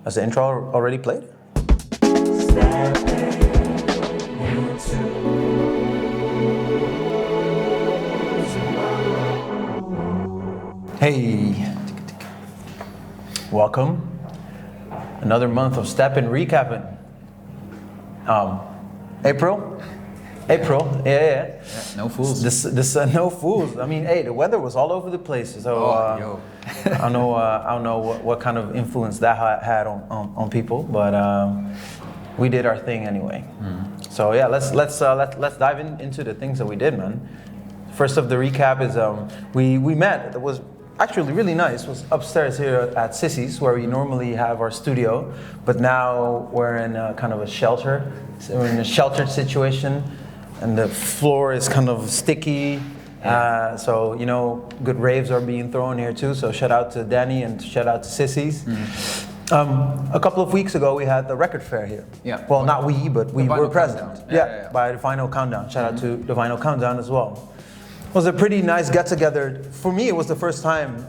Is the intro already played? Hey, welcome. Another month of Steppin, Recappin. April, yeah. No fools. This no fools. I mean, hey, the weather was all over the place. So I don't know what kind of influence that had on people, but we did our thing anyway. So yeah, let's dive into the things that we did, man. First of the recap is we met. It was actually really nice. It was upstairs here at Sissy's, where we normally have our studio, but now we're in a kind of a shelter. So we're in a sheltered situation, and the floor is kind of sticky. So good raves are being thrown here too. So shout out to Danny and shout out to Sissy's. A couple of weeks ago we had the record fair here. Yeah. Well, not we, but we were present. Yeah. By the Vinyl Countdown. Shout out to the Vinyl Countdown as well. It was a pretty nice get-together. For me, it was the first time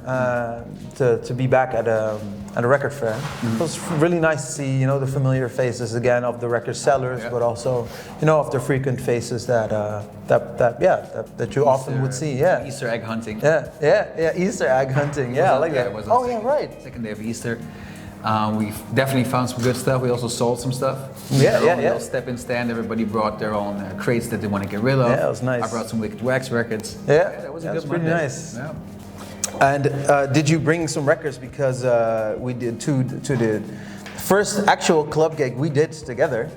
to be back at a record fair. It was really nice to see, the familiar faces again of the record sellers, but also, of the frequent faces that you often would see. Yeah. Easter egg hunting. Yeah. Easter egg hunting. Yeah, I like that. Right. Second day of Easter. We definitely found some good stuff. We also sold some stuff. Yeah. Little Steppin stand. Everybody brought their own crates that they want to get rid of. Yeah, it was nice. I brought some Wicked Wax records. Yeah, that was pretty nice. Yeah. And did you bring some records? Because we did to the first actual club gig we did together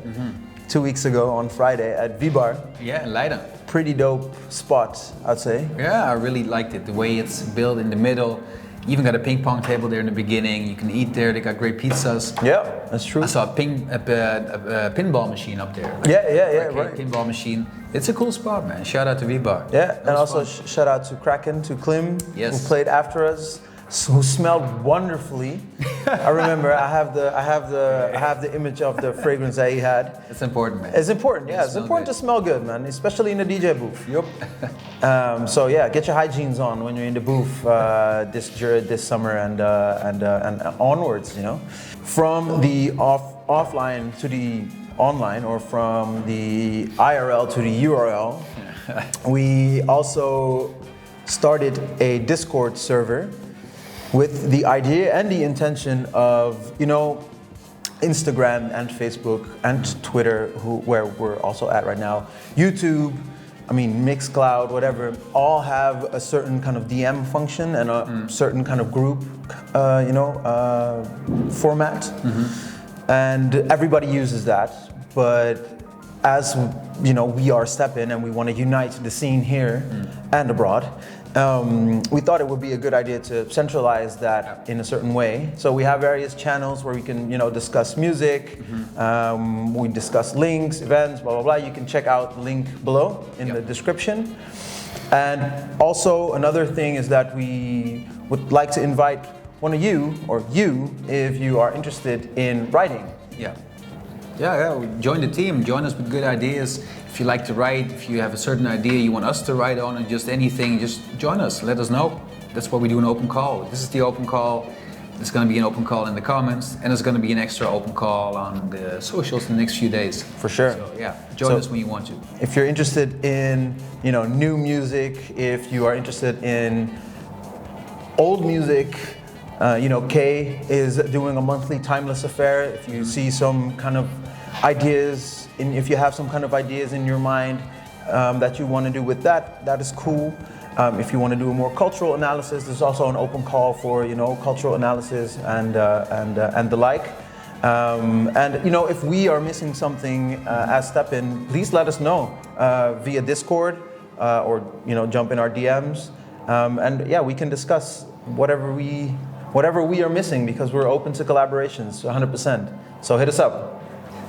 2 weeks ago on Friday at V-Bar. Yeah, in Leiden. Pretty dope spot, I'd say. Yeah, I really liked it. The way it's built in the middle. Even got a ping pong table there in the beginning. You can eat there. They got great pizzas. Yeah, that's true. I saw a pinball machine up there. Right. Pinball machine. It's a cool spot, man. Shout out to V-Bar. Yeah, and also shout out to Kraken, to Klim, who played after us, who smelled wonderfully. I remember I have the image of the fragrance that he had. It's important, man. It's important, yeah. It's important to smell good, man, especially in the DJ booth. Yup. So yeah, get your hygienes on when you're in the booth this summer and onwards. From the offline to the online, or from the IRL to the URL. We also started a Discord server with the idea and the intention of, Instagram and Facebook and Twitter, where we're also at right now, YouTube, Mixcloud, whatever, all have a certain kind of DM function and a certain kind of group, format. And everybody uses that, but as we are Steppin and we want to unite the scene here and abroad, we thought it would be a good idea to centralize that in a certain way. So we have various channels where we can, discuss music, we discuss links, events, blah, blah, blah. You can check out the link below in the description. And also another thing is that we would like to invite one of you, or you, if you are interested in writing. Yeah. Join the team. Join us with good ideas. If you like to write, if you have a certain idea you want us to write on, and just anything, just join us. Let us know. That's what we do an open call. This is the open call. There's going to be an open call in the comments, and there's going to be an extra open call on the socials in the next few days. For sure. So join us when you want to. If you're interested in new music, if you are interested in old music, Kay is doing a monthly Timeless Affair. If you see some kind of ideas, if you have some kind of ideas in your mind that you want to do with that is cool. If you want to do a more cultural analysis, there's also an open call for cultural analysis and the like. If we are missing something as Steppin, please let us know via Discord or jump in our DMs, we can discuss whatever we are missing, because we're open to collaborations 100%. So hit us up.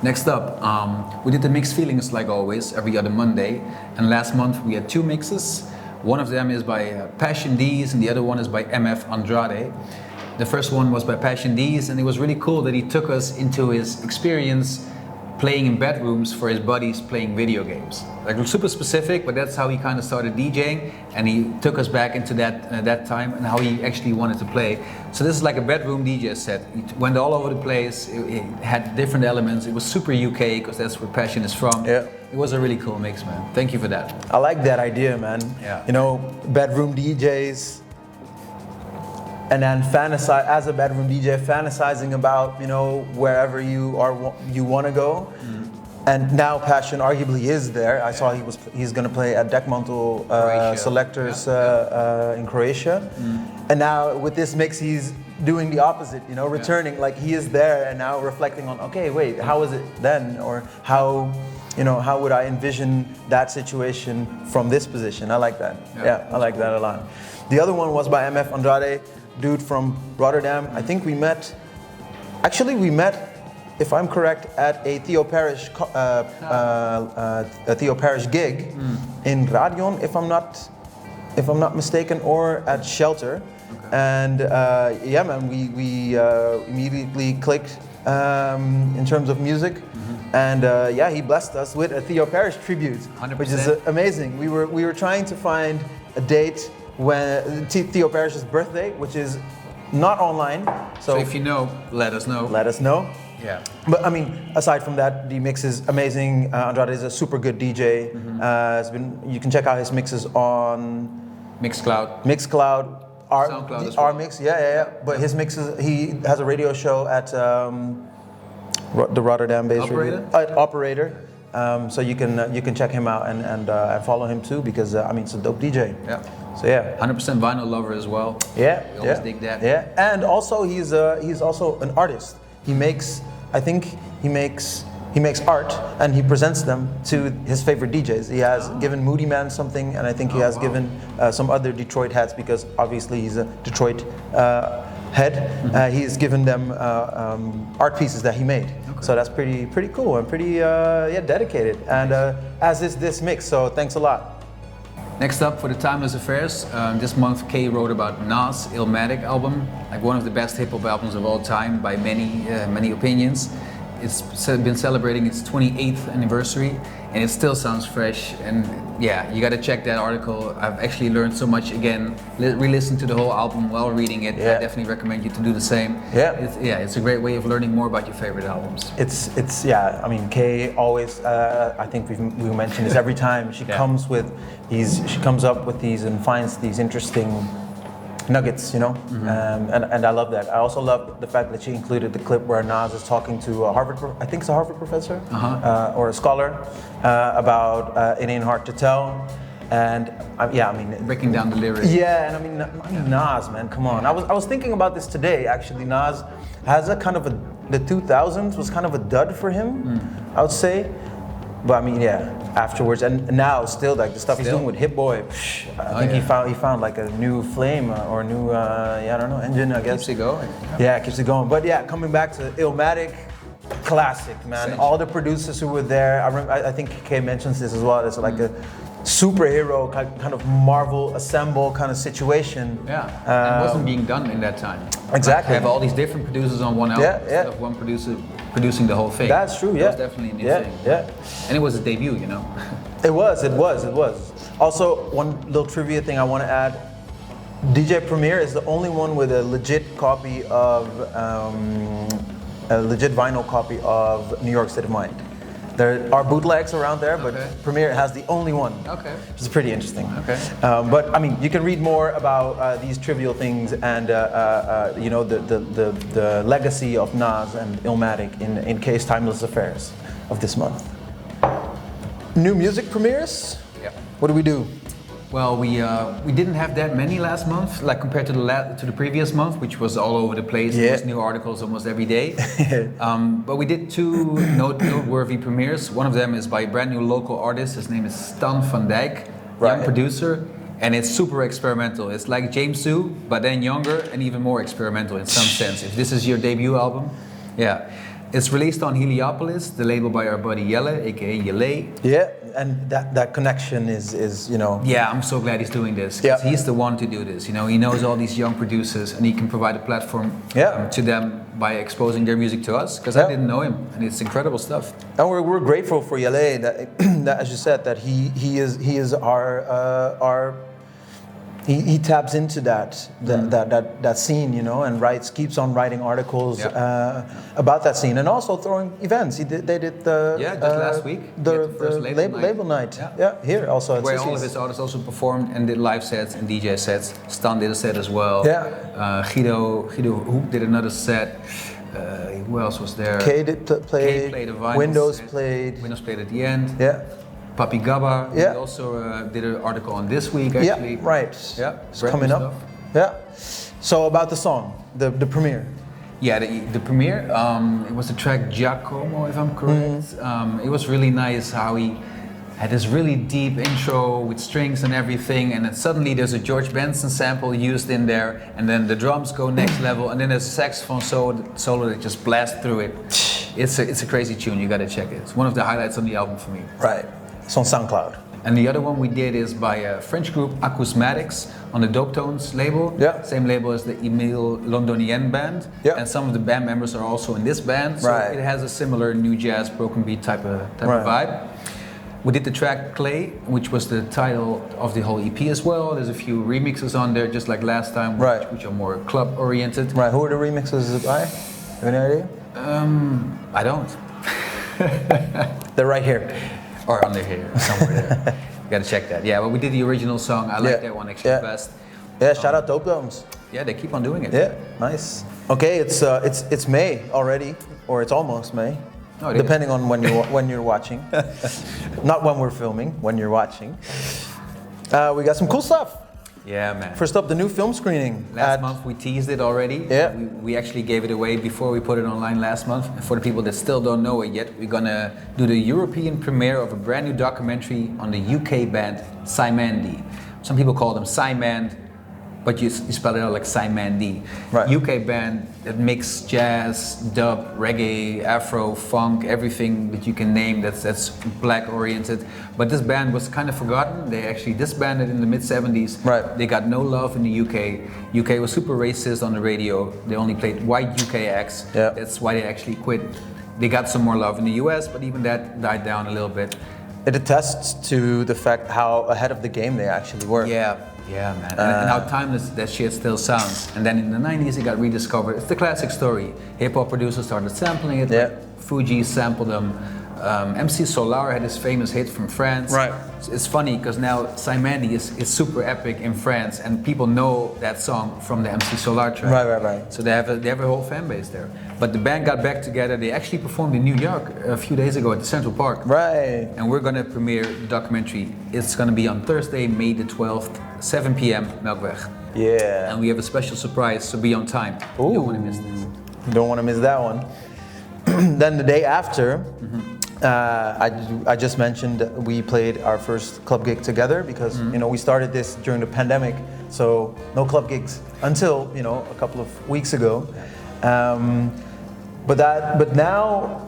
Next up, we did the mixed feelings like always every other Monday, and last month we had 2 mixes. One of them is by Passion D's and the other one is by MF Andrade. The first one was by Passion D's, and it was really cool that he took us into his experience playing in bedrooms for his buddies playing video games. Like super specific, but that's how he kind of started DJing, and he took us back into that time and how he actually wanted to play. So this is like a bedroom DJ set. It went all over the place. It had different elements. It was super UK because that's where Passion is from. Yeah. It was a really cool mix, man. Thank you for that. I like that idea, man. Yeah. You know, bedroom DJs, and then fantasize as a bedroom DJ, fantasizing about, you know, wherever you want to go. And now Passion arguably is there. I saw he's going to play at Dekmantel Selectors in Croatia. And now with this mix, he's doing the opposite, you know, returning, like he is there and now reflecting on, okay, wait, how was it then? Or how, you know, how would I envision that situation from this position? I like that. Yeah, I like that a lot. The other one was by MF Andrade, dude from Rotterdam. I think we met, if I'm correct, at a Theo Parrish gig in Radion, if I'm not mistaken, or at Shelter. Okay. And yeah, man, we immediately clicked in terms of music. And yeah, he blessed us with a Theo Parrish tribute, 100%. which is amazing. We were trying to find a date when Theo Parrish's birthday, which is not online. So if you know, let us know. Let us know. Yeah. But I mean, aside from that, the mix is amazing. Andrade is a super good DJ. You can check out his mixes on Mixcloud. SoundCloud, our mix, yeah. But his mixes, he has a radio show at the Rotterdam-based Operator. So you can check him out and follow him too, because I mean, it's a dope DJ. Yeah. So yeah. 100% vinyl lover as well. Yeah. We always dig that. Yeah. And also he's also an artist. He makes art and he presents them to his favorite DJs. He has given Moody Man something, and I think he has given some other Detroit heads, because obviously he's a Detroit head. He's given them art pieces that he made. Okay. So that's pretty cool and pretty dedicated. And as is this mix. So thanks a lot. Next up for the Timeless Affairs, this month Kay wrote about Nas' Illmatic album, like one of the best hip-hop albums of all time by many opinions. It's been celebrating its 28th anniversary and it still sounds fresh, and yeah, you gotta check that article. I've actually learned so much again, re-listened to the whole album while reading it. I definitely recommend you to do the same. It's a great way of learning more about your favorite albums. It's I mean, Kay always, I think we mentioned this every time, she comes up with these and finds these interesting nuggets, you know, and I love that. I also love the fact that she included the clip where Nas is talking to a Harvard professor or a scholar about It Ain't Hard to Tell, and I mean, breaking down the lyrics. Yeah, and I mean Nas, man, come on. I was thinking about this today. Actually, Nas has a kind of the 2000s was kind of a dud for him, I would say. But I mean, afterwards, and now still like the stuff he's doing with Hit Boy, I think he found like a new flame or a new I don't know, engine, I guess. Keeps it going. Yeah, keeps it going. But yeah, coming back to Illmatic, classic, man. Essential. All the producers who were there, I think Kay mentions this as well. It's like a superhero kind of Marvel assemble kind of situation. Yeah, it wasn't being done in that time. Exactly. Like, have all these different producers on one album instead of one producer producing the whole thing. That's true. That was definitely a new thing. Yeah. And it was a debut, you know. It was. Also, one little trivia thing I want to add: DJ Premier is the only one with a legit copy of a legit vinyl copy of New York State of Mind. There are bootlegs around there, but Premier has the only one. Okay. Which is pretty interesting. Okay. But I mean, you can read more about these trivial things and you know, the legacy of Nas and Illmatic in Kay's Timeless Affairs of this month. New music premieres? Yeah. What do we do? Well, we didn't have that many last month, like compared to the previous month, which was all over the place. There was new articles almost every day. But we did two noteworthy premieres. One of them is by a brand new local artist. His name is Stan van Dijk, young producer, and it's super experimental. It's like James Sue, but then younger and even more experimental in some sense. If this is your debut album, It's released on Heliopolis, the label by our buddy Jelle, aka Jelle. Yeah, and that connection is you know. Yeah, I'm so glad he's doing this, because he's the one to do this. You know, he knows all these young producers, and he can provide a platform to them by exposing their music to us, because I didn't know him, and it's incredible stuff. And we're grateful for Jelle that, that, as you said, that he is our he taps into that scene, you know, and keeps on writing articles about that scene, and also throwing events. They did the just last week the first label night. Yeah, here also at where Sissy's. all of his artists also performed and did live sets and DJ sets. Stan did a set as well. Yeah. Guido Hoop did another set. Who else was there? Kay played a vinyl Windows set. played. Windows played at the end. Yeah. Papi Gabba. Yeah. He also did an article on this week actually. Yeah, right. Yeah. It's coming up. Yeah. So about the song, the premiere. Yeah, the premiere, it was the track Giacomo, if I'm correct. It was really nice how he had this really deep intro with strings and everything, and then suddenly there's a George Benson sample used in there, and then the drums go next level, and then there's a saxophone solo that just blasts through it. It's a crazy tune, you gotta check it. It's one of the highlights on the album for me. Right. It's on SoundCloud. And the other one we did is by a French group, Acousmatics, on the Dope Tones label. Yeah. Same label as the Emile Londonien band. Yeah. And some of the band members are also in this band. So Right. it has a similar new jazz, broken beat type of vibe. We did the track Clay, which was the title of the whole EP as well. There's a few remixes on there, just like last time, which are more club oriented. Right. Who are the remixes by? Have any idea? I don't. They're right here. Or under here, somewhere there. You gotta check that. Yeah, but we did the original song. I like that one actually best. Yeah, shout out Dope Domes. Yeah, they keep on doing it. Yeah, nice. Okay, it's May already, or it's almost May, depending on when you're watching. Not when we're filming, when you're watching. We got some cool stuff. Yeah, man. First up, the new film screening. Last month we teased it already. Yeah. We actually gave it away before we put it online last month. And for the people that still don't know it yet, we're gonna do the European premiere of a brand new documentary on the UK band Cymande. Some people call them Cymande, but you spell it out like Cymande. Right. UK band that mix jazz, dub, reggae, Afro, funk, everything that you can name that's black oriented. But this band was kind of forgotten. They actually disbanded in the mid-70s. Right. They got no love in the UK. UK was super racist on the radio. They only played white UK acts. Yeah. That's why they actually quit. They got some more love in the US, but even that died down a little bit. It attests to the fact how ahead of the game they actually were. Yeah, man. And how timeless that shit still sounds. And then in the 90s it got rediscovered. It's the classic story. Hip-hop producers started sampling it. Yeah. Like Fuji sampled them. MC Solar had his famous hit from France. Right. It's funny because now Cymande is super epic in France, and people know that song from the MC Solar track. Right. So they have a whole fan base there. But the band got back together. They actually performed in New York a few days ago at the Central Park. Right. And we're gonna premiere the documentary. It's gonna be on Thursday, May the 12th, 7 p.m. Melkweg. Yeah. And we have a special surprise, so be on time. Ooh. You don't want to miss this. You don't want to miss that one. Then the day after, I just mentioned that we played our first club gig together because you know we started this during the pandemic, so no club gigs until a couple of weeks ago. But now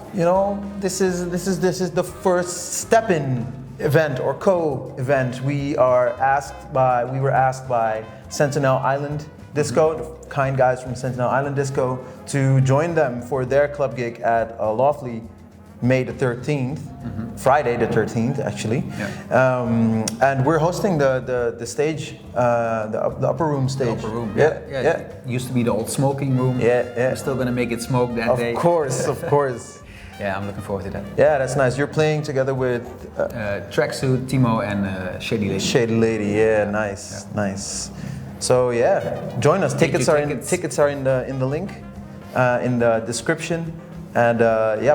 this is the first Steppin event or co-event. We were asked by Sentinel Island Disco, the kind guys from Sentinel Island Disco, to join them for their club gig at Lovelee, May the 13th, Friday the 13th actually. Yeah. And we're hosting the stage, the upper room stage. The upper room, yeah. It used to be the old smoking room. Yeah. We're still gonna make it smoke that day. Of course. Yeah, I'm looking forward to that. Yeah, that's nice. You're playing together with Tracksuit, Timo, and Shady Lady. Shady Lady, yeah, nice. So yeah, join us. Tickets are in the link, in the description, and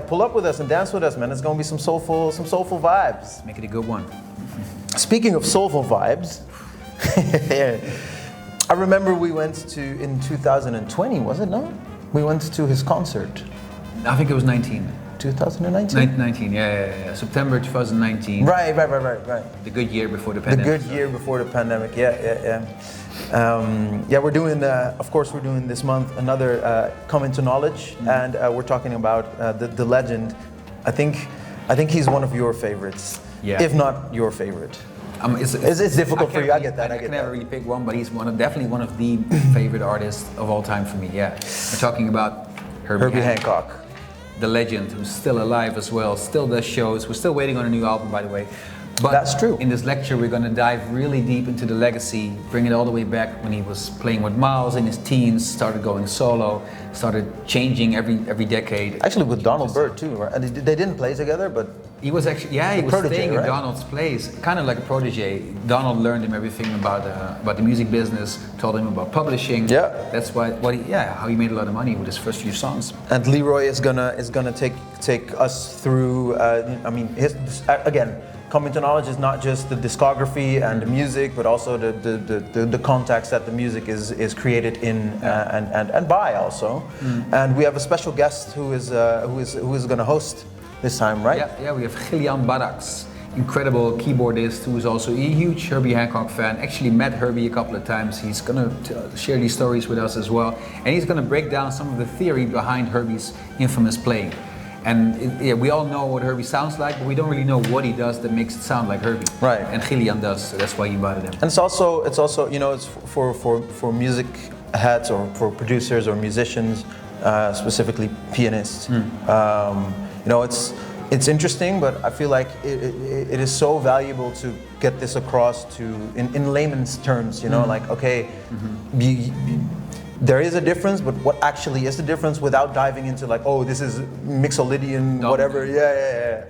pull up with us and dance with us, man. It's gonna be some soulful vibes. Make it a good one. Speaking of soulful vibes, I remember we went to in 2020, was it no? We went to his concert. I think it was 19. 2019? 19, yeah. September 2019. Right. The good year before the The pandemic. good year before the pandemic, yeah. We're doing, of course, we're doing this month another Come Into Knowledge, and we're talking about the legend. I think he's one of your favorites, if not your favorite. It's difficult for you. I get that. I can never really pick one, but he's definitely one of the favorite artists of all time for me. Yeah, we're talking about Herbie Hancock, the legend, who's still alive as well, still does shows. We're still waiting on a new album, by the way. But that's true. In this lecture, we're going to dive really deep into the legacy, bring it all the way back when he was playing with Miles in his teens, started going solo, started changing every decade. Actually, with Donald Byrd too, right? And they didn't play together, but he was actually he was protege, staying right? in Donald's place, kind of like a protege. Donald learned him everything about the music business, told him about publishing. Yeah, that's how he made a lot of money with his first few songs. And Leroy is gonna take us through. Again, Coming to Knowledge is not just the discography and the music, but also the context that the music is created in and by also. And we have a special guest who is going to host this time, right? Yeah. We have Gillian Barraks, incredible keyboardist who is also a huge Herbie Hancock fan. Actually met Herbie a couple of times. He's going to share these stories with us as well, and he's going to break down some of the theory behind Herbie's infamous playing. And we all know what Herbie sounds like, but we don't really know what he does that makes it sound like Herbie. Right. And Gillian does, so that's why he invited him. And it's also it's for music heads or for producers or musicians, specifically pianists. It's interesting, but I feel like it is so valuable to get this across in layman's terms. Like okay. There is a difference, but what actually is the difference without diving into like, oh, this is Mixolydian, whatever. Yeah.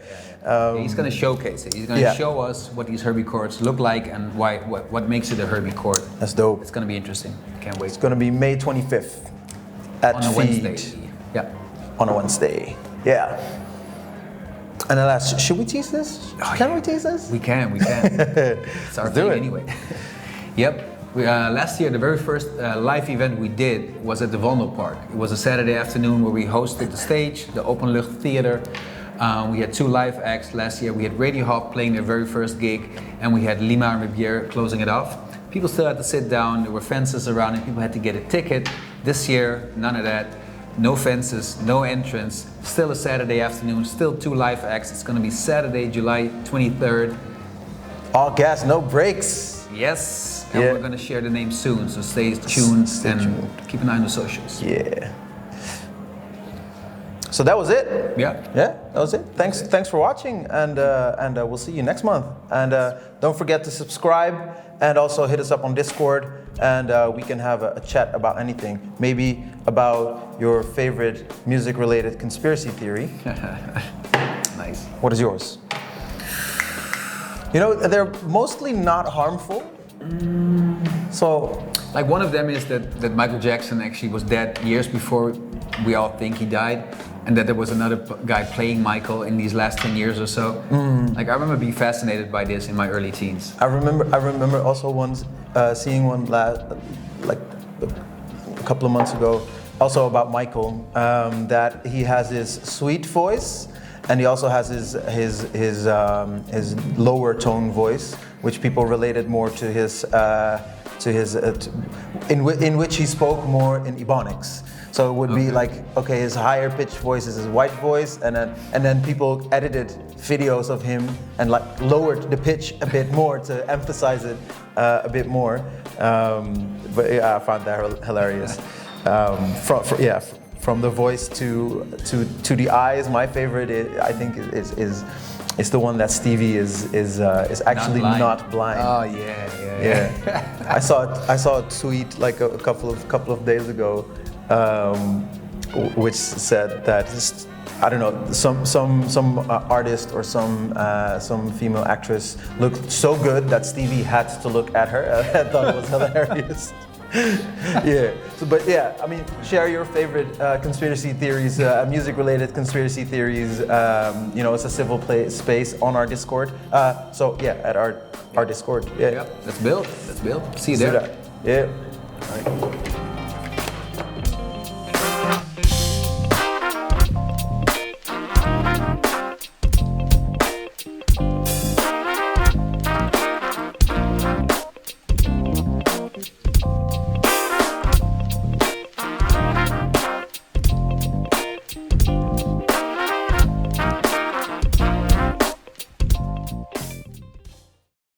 He's going to showcase it. He's going to show us what these Herbie chords look like and what makes it a Herbie chord. That's dope. It's going to be interesting. Can't wait. It's going to be May 25th at on a Wednesday. Yeah. On a Wednesday. Yeah. And then last, should we tease this? Can we tease this? We can. It's our thing anyway. Yep. Last year, the very first live event we did was at the Vondelpark. It was a Saturday afternoon where we hosted the stage, the Openluchttheater. We had 2 live acts last year. We had Radiohead playing their very first gig, and we had Lima and Riviere closing it off. People still had to sit down. There were fences around, and people had to get a ticket. This year, none of that. No fences, no entrance. Still a Saturday afternoon. Still 2 live acts. It's going to be Saturday, July 23rd. All gas, no breaks. Yes. And we're going to share the name soon, so stay tuned and keep an eye on the socials. Yeah. So that was it. Yeah, that was it. Thanks for watching, and we'll see you next month. And don't forget to subscribe, and also hit us up on Discord, and we can have a chat about anything. Maybe about your favorite music-related conspiracy theory. Nice. What is yours? They're mostly not harmful. So, like one of them is that Michael Jackson actually was dead years before we all think he died, and that there was another guy playing Michael in these last 10 years or so. Like I remember being fascinated by this in my early teens. I remember also once seeing one like a couple of months ago, also about Michael, that he has his sweet voice, and he also has his lower tone voice, which people related more to in which he spoke more in Ebonics. So it would be like, okay, his higher pitched voice is his white voice, and then people edited videos of him and like lowered the pitch a bit more to emphasize it a bit more. But yeah, I found that hilarious. From the voice to the eyes, my favorite I think is the one that Stevie is actually not blind. Oh yeah. I saw a tweet like a couple of days ago, which said that I don't know, some artist or some female actress looked so good that Stevie had to look at her. I thought it was hilarious. I mean, share your favorite conspiracy theories, music-related conspiracy theories. It's a civil space on our Discord. At our Discord. Yeah. Let's build. See you there. Yeah. All right.